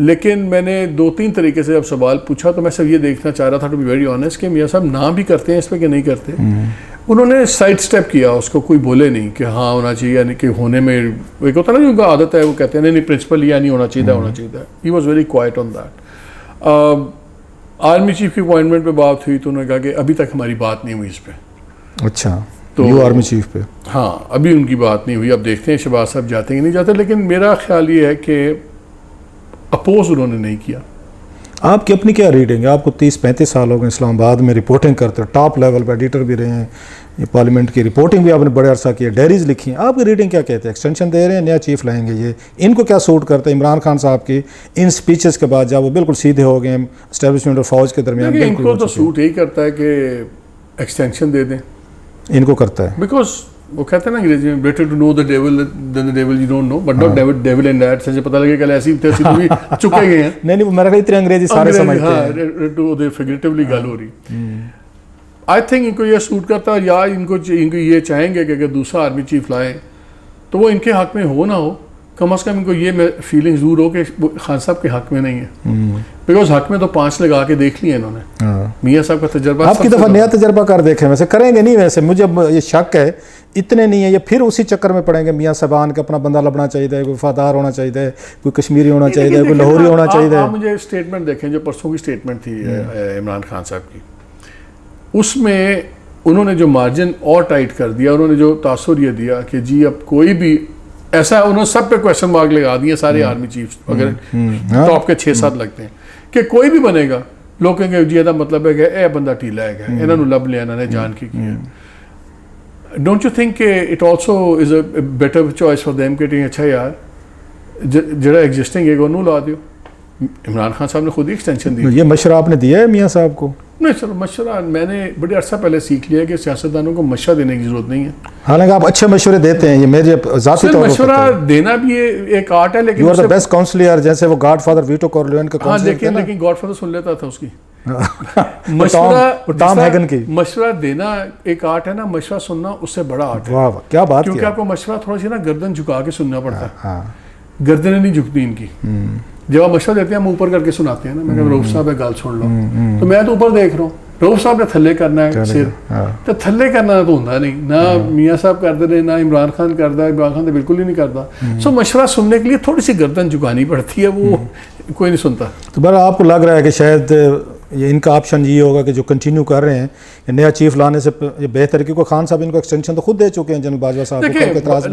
लेकिन मैंने 2-3 तरीके से जब सवाल पूछा तो मैं सब ये देखना चाह रहा था, टू बी वेरी ऑनेस्ट, कि मियाँ साहब ना भी करते हैं इस पर कि नहीं करते। उन्होंने साइड स्टेप किया, उसको कोई बोले नहीं कि हाँ होना चाहिए, यानी कि होने में एक होता है ना, उनका आदत है, वो कहते हैं नहीं प्रिंसिपल या नहीं होना चाहिए, होना चाहिए। He was very quite on that. Army chief की अपॉइंटमेंट पे बात हुई तो उन्होंने कहा कि अभी तक हमारी बात नहीं हुई इस पर। अच्छा, तो न्यू आर्मी चीफ पे? हाँ, अभी उनकी बात नहीं हुई। अब देखते हैं शहबाज साहब जाते हैं कि नहीं जाते, लेकिन मेरा ख्याल ये है कि अपोज उन्होंने नहीं किया। आपकी अपनी क्या रीडिंग है? आपको 30-35 साल हो गए इस्लामाबाद में रिपोर्टिंग करते हो, टॉप लेवल पर एडिटर भी रहे हैं, ये पार्लियामेंट की रिपोर्टिंग भी आपने बड़े अरसा की है, डायरीज लिखी हैं। आपकी रीडिंग क्या कहते हैं? एक्सटेंशन दे रहे हैं, नया चीफ लाएंगे, ये इनको क्या सूट करता है? इमरान खान साहब की इन स्पीचेस के बाद जब वो बिल्कुल सीधे हो गए एस्टेब्लिशमेंट और फौज के दरमियान, इनको तो सूट यही करता है कि एक्सटेंशन दे दें। इनको करता है बिकॉज वो कहते हैं ना अंग्रेजी में, better to know the devil than the devil you don't know, but not devil in that sense. पता लगे कल ऐसी तैसी तो भी चुके गए हैं। नहीं मेरा इतने अंग्रेजी सारे समझते हैं, टू दे फिगरेटिवली गल हो रही। आई थिंक इनको ये सूट करता है, या इनको ये चाहेंगे कि अगर दूसरा आर्मी चीफ लाए तो वो इनके हक में हो ना हो, कम अज़ कम इनको ये फीलिंग ज़रूर हो कि खान साहब के हक में नहीं है। बिकॉज हक में तो 5 लगा के देख लिए इन्होंने। मियाँ साहब का तजर्बा आपकी दफ़ा नया तजर्बा कर देखें, वैसे करेंगे नहीं? वैसे मुझे ये शक है, इतने नहीं है ये, फिर उसी चक्कर में पड़ेंगे। मियाँ साहबान का अपना बंदा लबना चाहिए, कोई वफादार होना चाहिए, कोई कश्मीरी होना चाहिए, कोई लाहौरी होना चाहिए। आप मुझे स्टेटमेंट देखें, जो परसों की स्टेटमेंट थी इमरान खान साहब की, उसमें उन्होंने जो मार्जिन और टाइट कर दिया, उन्होंने जो तासुर ये दिया कि जी अब कोई भी ऐसा, उन्होंने सब पे क्वेश्चन मार्क लगा दिए सारे आर्मी चीफ, अगर टॉप के 6-7 लगते हैं कि कोई भी बनेगा, लोग कहेंगे जी ਇਹਦਾ मतलब है कि ਇਹ बंदा ढीला है, ਇਹਨਾਂ ਨੂੰ ਲੱਭ ਲਿਆ, ਇਹਨਾਂ ਨੇ ਜਾਣ ਕੇ ਕੀ ਹੈ। Don't you think it also is a better choice for them कि अच्छा यार जरा एग्जिस्टिंग है ਉਹਨੂੰ ਲਾ ਦਿਓ। इमरान खान साहब ने खुद ही एक्सटेंशन दी। ये मशवरा आपने दिया है मियाँ साहब को? नहीं सर, मशवरा मैंने बड़े अरसा पहले सीख लिया कि सियासतदानों को मशवरा देने की जरूरत नहीं है। हालांकि आप अच्छे मशवरे देते हैं, ये मेरे ज़ाती तौर पर मशवरा देना भी एक आर्ट है, लेकिन you are the best counsellor, जैसे वो गॉडफादर वीटो कॉर्लियन का काउंसलर। हाँ, लेकिन गॉडफादर सुन लेता था उसकी। मशवरा देना एक आर्ट है ना, मशवरा सुनना उससे बड़ा आर्ट है। वाह क्या बात, क्योंकि आपको मशवरा थोड़ा सी ना गर्दन झुका के सुनना पड़ता है, गर्दनें नहीं झुकती इनकी। जब आप मशवरा देते हैं हम ऊपर करके सुनाते हैं ना, मैं कहता रऊफ साहब गाल छोड़ लो, तो मैं तो ऊपर देख रहा हूँ, रऊफ साहब ने थल्ले करना है सिर, तो थल्ले करना तो होता नहीं ना, मियाँ साहब करते रहे ना इमरान खान करता है, इमरान खान तो बिल्कुल ही नहीं करता। सो मशवरा सुनने के लिए थोड़ी सी गर्दन झुकानी पड़ती है, वो कोई नहीं सुनता। तो बड़ा आपको लग रहा है कि शायद ये इनका ऑप्शन ये होगा कि जो कंटिन्यू कर रहे हैं, नया चीफ लाने से ये बेहतर, क्योंकि खान साहब इनको एक्सटेंशन तो खुद दे चुके हैं जनरल बाजवा साहब को।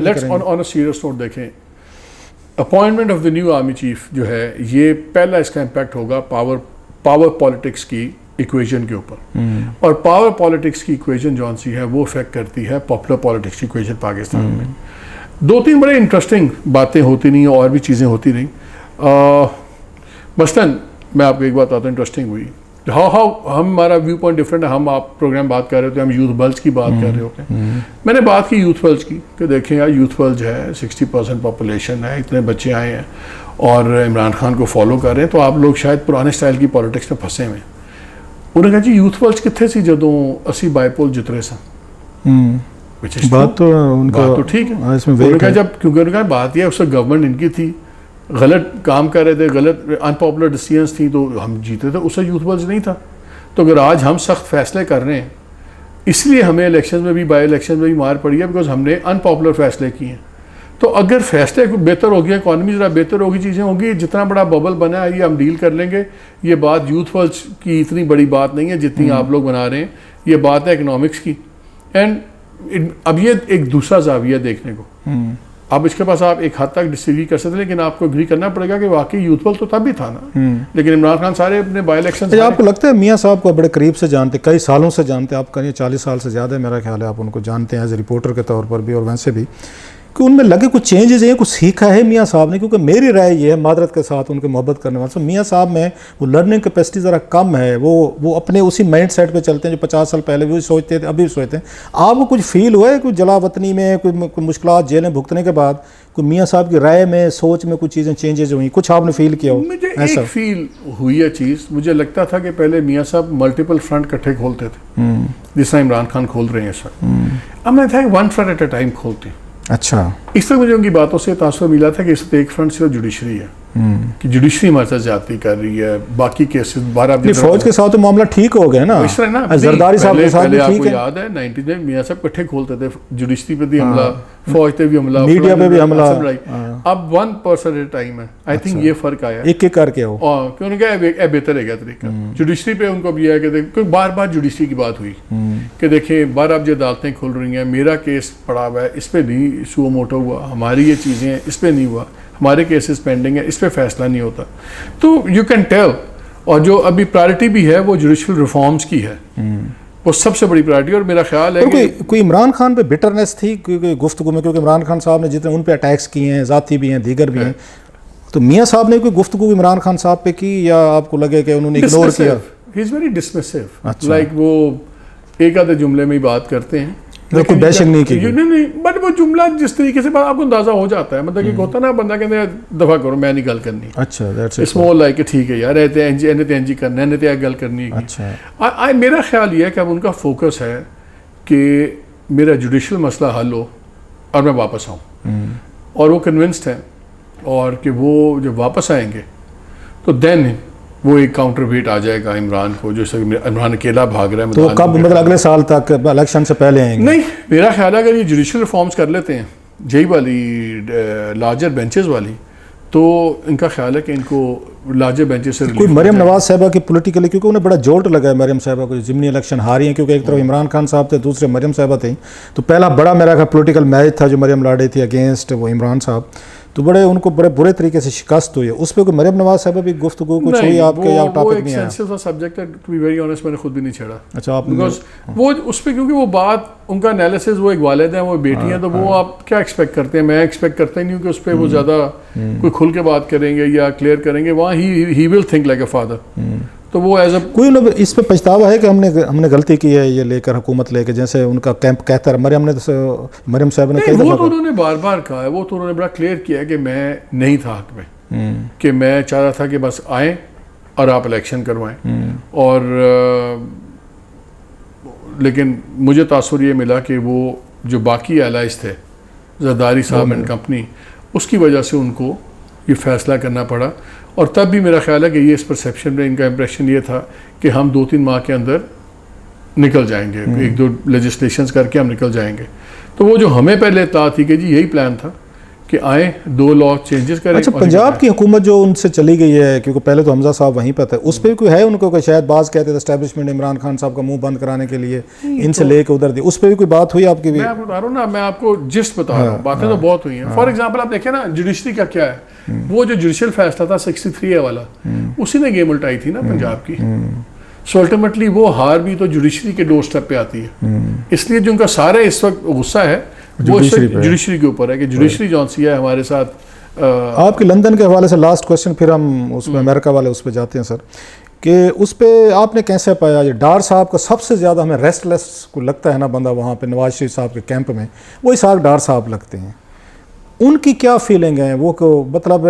Let's on a serious note देखें, appointment of the new army chief जो है, ये पहला इसका इम्पैक्ट होगा पावर पॉलिटिक्स की इक्वेशन के ऊपर। और पावर पॉलिटिक्स की इक्वेशन जौन सी है वो अफेक्ट करती है पॉपुलर पॉलिटिक्स की इक्वेशन पाकिस्तान में। 2-3 बड़े इंटरेस्टिंग बातें होती नहीं, और भी चीज़ें होती रही। मसलन मैं आपको एक बात आता हूँ इंटरेस्टिंग हुई, हाउ हमारा व्यू पॉइंट डिफरेंट है। हम आप प्रोग्राम बात कर रहे होते हैं, हम यूथ बल्ज की बात कर रहे होते हैं। मैंने बात की यूथ बल्ज की कि देखें यार, यूथ बल्ज है, 60% पॉपुलेशन है, इतने बच्चे आए हैं और इमरान खान को फॉलो कर रहे हैं, तो आप लोग शायद पुराने स्टाइल की पॉलिटिक्स में फंसे हुए। उन्होंने कहा जी यूथ बल्ज कितने सी जदों असी बाईपोल जितरे सा। बात तो ठीक है, इसमें जब क्योंकि उन्होंने कहा बात यह उस गवर्नमेंट इनकी थी, गलत काम कर रहे थे, गलत अनपॉपुलर डिसीजंस थी, तो हम जीते थे, उससे यूथ बल्स नहीं था। तो अगर आज हम सख्त फैसले कर रहे हैं, इसलिए हमें इलेक्शन में भी, बाई इलेक्शन में भी मार पड़ी है, बिकॉज हमने अनपॉपुलर फैसले किए हैं। तो अगर फैसले बेहतर हो गया, इकॉनमी ज़रा बेहतर होगी, चीज़ें होगी, जितना बड़ा बबल बना है ये हम डील कर लेंगे। ये बात यूथ पल्स की इतनी बड़ी बात नहीं है जितनी आप लोग बना रहे हैं, ये बात है इकनॉमिक्स की। एंड अब ये एक दूसरा जाविया देखने को, अब इसके पास आप एक हद तक डिसएग्री कर सकते हैं, लेकिन आपको एग्री करना पड़ेगा कि वाकई यूथ पल्स तो तब भी था ना। लेकिन इमरान खान सारे अपने बाई इलेक्शन, आपको लगता है मियाँ साहब को बड़े करीब से जानते, कई सालों से जानते, आप करिए 40 साल से ज़्यादा मेरा ख्याल है आप उनको जानते हैं एज ए रिपोर्टर के तौर पर भी और वैसे भी, कि उनमें लगे कुछ चेंजेस हैं, कुछ सीखा है मियाँ साहब ने? क्योंकि मेरी राय ये है, मादरत के साथ उनके मोहब्बत करने वाले, मियाँ साहब में वो लर्निंग कैपेसिटी ज़रा कम है, वो अपने उसी माइंड सेट पे चलते हैं जो 50 साल पहले भी सोचते थे, अभी भी सोचते हैं। आपको कुछ फील हुआ है कोई जलावतनी में, कोई मुश्किलात जेलें भुगतने के बाद कोई मियाँ साहब की राय में, सोच में कुछ चीज़ें चेंजेस हुई, कुछ आपने फील किया हो? मुझे एक फील हुई है चीज़, मुझे लगता था कि पहले मियाँ साहब मल्टीपल फ्रंट इकट्ठे खोलते थे, जिस तरह इमरान खान खोल रहे हैं इस वक्त। अब मैं था one front at a time खोलते हैं। अच्छा, इस तरह मुझे उनकी बातों से तासुर मिला था कि इस एक फ्रंट सिर्फ जुडिशरी है, कि जुडिशरी हमारे साथ ज्यादती कर रही है, बाकी केसेस 12 फौज के साथ तो मामला ठीक हो गया ना, इस तरह ना। जरदारी साहब के साथ भी आपको ठीक है। याद है 90 में मियाँ साहब इकट्ठे खोलते थे, जुडिशरी पे भी हमला, फौज पे भी हमला, मीडिया पे भी हमला। अब 1% एट टाइम है। आई थिंक ये फर्क आया, एक एक करके हो, क्यों उन्होंने कहा बेहतर है क्या तरीका। जुडिशरी पे उनको भी है कि बार बार जुडिशरी की बात हुई कि देखिए बार अब जो अदालतें खुल रही हैं, मेरा केस पड़ा हुआ है, इस पर नहीं सुओ मोटो हुआ, हमारी ये चीज़ें हैं, इस पर नहीं हुआ, हमारे केसेस पेंडिंग है, इस पे फैसला नहीं होता। तो यू कैन टेल, और जो अभी प्रायोरिटी भी है वो जुडिशल रिफॉर्म्स की है, वो सबसे बड़ी प्रायोरिटी। और मेरा ख्याल है कि कोई इमरान खान पे बिटरनेस थी क्योंकि गुफ्तगू में, क्योंकि इमरान खान साहब ने जितने उन पे अटैक्स किए हैं, ज़ाती भी हैं, दीगर भी हैं, तो मियाँ साहब ने कोई गुफ्तगू इमरान खान साहब पे की, या आपको लगे कि उन्होंने इग्नोर किया? He is very dismissive, like वो एक आधे जुमले में ही बात करते हैं, कोई बैशिंग नहीं की, नहीं, बट वो जुमला जिस तरीके से आपको अंदाजा हो जाता है, मतलब कि होता ना बंदा कहते दफा करो, मैं नहीं गल करनी। अच्छा, दैट्स इट, स्मॉल लाइक ठीक है यार, रहते हैं एनजी करना है, नहीं गल करनी है। अच्छा, मेरा ख्याल ये है कि अब उनका फोकस है कि मेरा जुडिशल मसला हल हो और मैं वापस आऊँ, और वो कन्विंस्ड हैं, और कि वो जब वापस आएंगे तो देन वो एक काउंटर वेट आ जाएगा इमरान को, जैसे इमरान अकेला भाग रहा है। तो कब, मतलब अगले साल तक, इलेक्शन से पहले आएंगे? नहीं, मेरा ख्याल है अगर ये जुडिशल रिफॉर्म्स कर लेते हैं, जेई वाली, लार्जर बेंचेस वाली, तो इनका ख्याल है कि इनको लार्जर बेंचेस से कोई मरियम नवाज साहबा की पॉलिटिकली, क्योंकि उन्हें बड़ा जोल्ट लगा है मरियम साहबा को, जिमनी इलेक्शन हारी हैं, क्योंकि एक तरफ इमरान खान साहब थे, दूसरे मरियम साहबा थी, तो पहला बड़ा मेरा पॉलिटिकल मैच था जो मरियम लड़ थी अगेंस्ट वो इमरान साहब, तो उनको बड़े बुरे तरीके से शिकस्त हुई है। उस पर कोई मरियम नवाज साहब भी गुफ्तगू कुछ हुई आपके, या टॉपिक नहीं आया? वो सब्जेक्ट है, टू बी वेरी ऑनेस्ट, मैंने खुद भी नहीं छेड़ा। अच्छा, आप बिकॉज वो उस पर, क्योंकि वो बात, उनका एनालिसिस, वो एक वालिद हैं, वो बेटी हैं, तो वो आप क्या एक्सपेक्ट करते हैं? मैं एक्सपेक्ट करता ही नहीं हूँ कि उस पर वो ज़्यादा कोई खुल के बात करेंगे या क्लियर करेंगे। वहाँ he will think like a father. तो वो एज अ कोई इस पे पछतावा है कि हमने गलती की है ये लेकर, हुकूमत लेकर, जैसे उनका कैंप कहता है मरियम साहब ने कई वो तो उन्होंने बार बार कहा है, वो तो उन्होंने बड़ा क्लियर किया है कि मैं नहीं था हक में, कि मैं चाह रहा था कि बस आए और आप इलेक्शन करवाएं, और लेकिन मुझे तासुर ये मिला कि वो जो बाकी एलाइज थे, जरदारी साहब एंड कंपनी, उसकी वजह से उनको ये फैसला करना पड़ा। और तब भी मेरा ख्याल है कि ये इस परसेप्शन में इनका इम्प्रेशन ये था कि हम 2-3 माह के अंदर निकल जाएंगे, 1-2 लेजिस्लेशंस करके हम निकल जाएंगे। तो वो जो हमें पहले इत्तला थी कि जी यही प्लान था कि आए, 2 लॉ चेंजेस करें। अच्छा, पंजाब की हुकूमत जो उनसे चली गई है, क्योंकि पहले तो हमजा साहब वहीं पर थे, उस पर कोई है उनको कोई, शायद बाज कहते थे एस्टैब्लिशमेंट इमरान खान साहब का मुंह बंद कराने के लिए इनसे लेके उधर दी, उस पर भी कोई बात हुई आपकी? भी मैं आपको बता रहा हूँ ना, मैं आपको जिस्ट बता रहा हूँ, बातें तो बहुत हुई हैं। फॉर एग्जाम्पल आप देखें ना, जुडिशरी का क्या है, वो जो जुडिशियल फैसला था 63A वाला, उसी ने गेम उल्टाई थी ना पंजाब की। सो अल्टीमेटली वो हार भी तो जुडिशरी के डोर स्टेप पे आती है। इसलिए जो उनका सारा इस वक्त गुस्सा है वो जुडिशरी के ऊपर है कि जुडिशरी जौन सी है हमारे साथ। आपके लंदन के हवाले से लास्ट क्वेश्चन, फिर हम उसमें अमेरिका वाले उस पर जाते हैं सर, कि उस पर आपने कैसे पाया ये डार साहब का सबसे ज़्यादा हमें रेस्टलेस को लगता है ना बंदा वहाँ पे नवाज शरीफ साहब के कैंप में, वो इसाक डार साहब लगते हैं, उनकी क्या फीलिंग है? वो को मतलब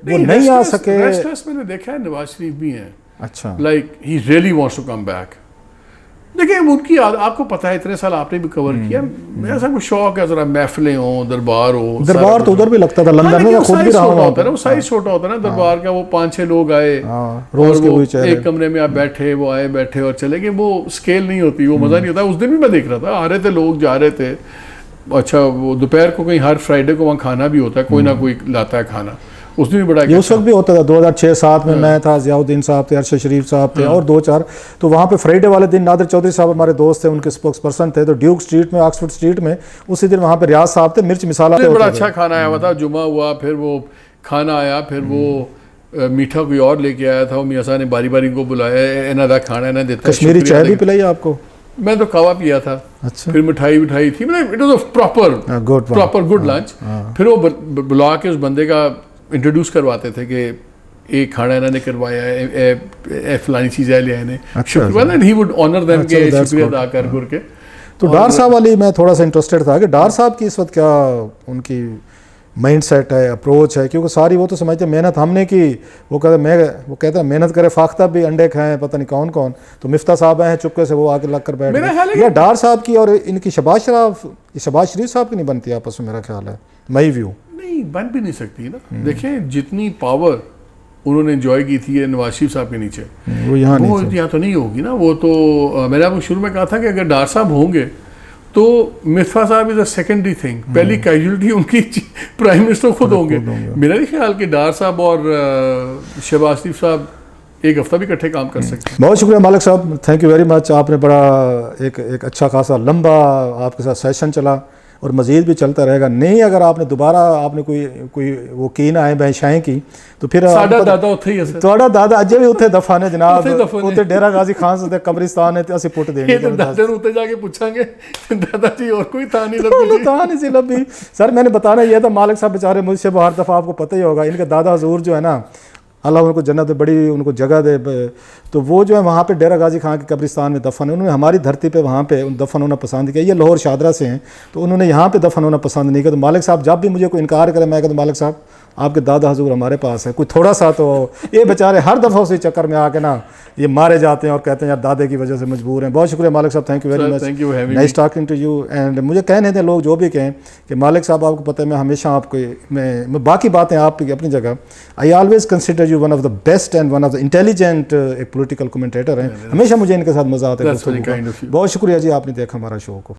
वो नहीं आ सके? रेस्टलेस मैंने देखा है, नवाज शरीफ भी हैं। अच्छा, like he really wants to come back, देखिए उनकी आपको पता है, इतने साल आपने भी कवर किया, ऐसा कुछ शौक है जरा महफिलें हो, दरबार हो। दरबार तो उधर भी लगता था लंदन में, खुद भी रहा हूं होता है ना, वो साइज छोटा होता है ना दरबार का। वो 5-6 लोग आए, रोज के वही चेहरे, एक कमरे में आप बैठे, वो आए बैठे और चले गए। वो स्केल नहीं होती, वो मजा नहीं होता। उस दिन भी मैं देख रहा था, आ रहे थे लोग, जा रहे थे। अच्छा, वो दोपहर को कहीं हर फ्राइडे को वहाँ खाना भी होता है, कोई ना कोई लाता है खाना। उस दिन भी बड़ा, उस वक्त भी होता था। 2006-07 में मैं था, जियाउद्दीन साहब थे, अरशद शरीफ साहब थे और 2-4। तो वहाँ पे फ्राइडे वाले दिन नादिर चौधरी साहब हमारे दोस्त थे, उनके स्पोक्स पर्सन थे। तो ड्यूक स्ट्रीट में, ऑक्सफोर्ड स्ट्रीट में उसी दिन वहाँ पे रियाज साहब थे, मिर्च मिसाला थे। बड़ा अच्छा खाना आया हुआ था। जुमा हुआ, फिर वो खाना आया, फिर वो मीठा कोई और लेके आया था। वो मियाँ साहब ने बारी बारी को बुलाया, इन्हें दा खाना इन्हें देता। कश्मीरी चाय भी पिलाई आपको? मैं तो कावा पिया था। अच्छा। फिर मिठाई थी, मतलब it was a proper good lunch. फिर वो बुला के उस बंदे का इंट्रोड्यूस करवाते थे कि एक खाना इन्होंने करवाया है, फलानी चीज़ है, लिया इन्हें शुक्रिया, ही वुड ऑनर देम के शुक्रिया अदा कर के। तो डार साहब वाली मैं थोड़ा सा इंटरेस्टेड था कि डार साहब की इस वक्त क्या उनकी माइंड सेट है, अप्रोच है, क्योंकि सारी वो तो समझते मेहनत हमने की। वो कहते हैं मेहनत करे फाख्ता भी अंडे खाएं, पता नहीं कौन कौन। तो मिफ्ता साहब हैं चुपके से, वो आके लग कर बैठ गए। या डार साहब की और इनकी शहबाज शरीफ साहब की नहीं बनती आपस में, मेरा ख्याल है, मई व्यू नहीं बन भी नहीं सकती ना। देखें जितनी पावर उन्होंने एंजॉय की थी नवाज शरीफ साहब के नीचे, वो यहाँ तो नहीं होगी ना। वो तो मैंने आपको शुरू में कहा था कि अगर डार साहब होंगे तो मिफ्ता साहब इज अ सेकेंडरी थिंग, पहली कैजुअलिटी उनकी प्राइम मिनिस्टर खुद होंगे। मेरा नहीं ख्याल कि डार साहब और शहबाज शरीफ साहब एक हफ्ता भी इकट्ठे काम कर सकते हैं। बहुत शुक्रिया मालिक साहब, थैंक यू वेरी मच। आपने बड़ा एक अच्छा खासा लंबा आपके साथ सेशन चला और मज़ीद भी चलता रहेगा। नहीं अगर आपने दोबारा आपने कोई वो की ना आए बहशाएँ की तो फिर थोड़ा दादा अजे भी उत्थे दफा ने जनाब, उत्थे डेरा गाजी खान से कब्रिस्तान है, असं पुट देंगे। उत्ते जाके पूछांगे दादाजी और कोई था नहीं सी लभी। सर मैंने बताना ये था, मालिक साहब बेचारे मुझसे हर दफ़ा आपको पता ही होगा, इनके दादा हजूर जो है ना, अल्लाह उनको जन्नत बड़ी उनको जगह दे, तो वो जो है वहाँ पे डेरा गाजी खान के कब्रिस्तान में दफन है। उन्होंने हमारी धरती पे वहाँ पे दफन होना पसंद किया। ये लाहौर शादरा से हैं, तो उन्होंने यहाँ पे दफन होना पसंद नहीं किया। तो मालिक साहब जब भी मुझे कोई इनकार करे, मैं कहता मालिक साहब आपके दादा हजूर हमारे पास है, कोई थोड़ा सा तो। ये बेचारे हर दफ़ा उसी चक्कर में आके ना ये मारे जाते हैं और कहते हैं यार दादे की वजह से मजबूर हैं। बहुत शुक्रिया मालिक साहब, thank you very much, nice talking to you. And मुझे कहने थे लोग जो भी कहें कि मालिक साहब आपको पता है मैं हमेशा आपको मैं बाकी बातें आपकी अपनी जगह, I always consider you one of the best and one of the intelligent एक पोलिटिकल कमेंटेटर हैं। हमेशा मुझे इनके साथ मजा आता है। बहुत शुक्रिया जी आपने देखा हमारा शो को।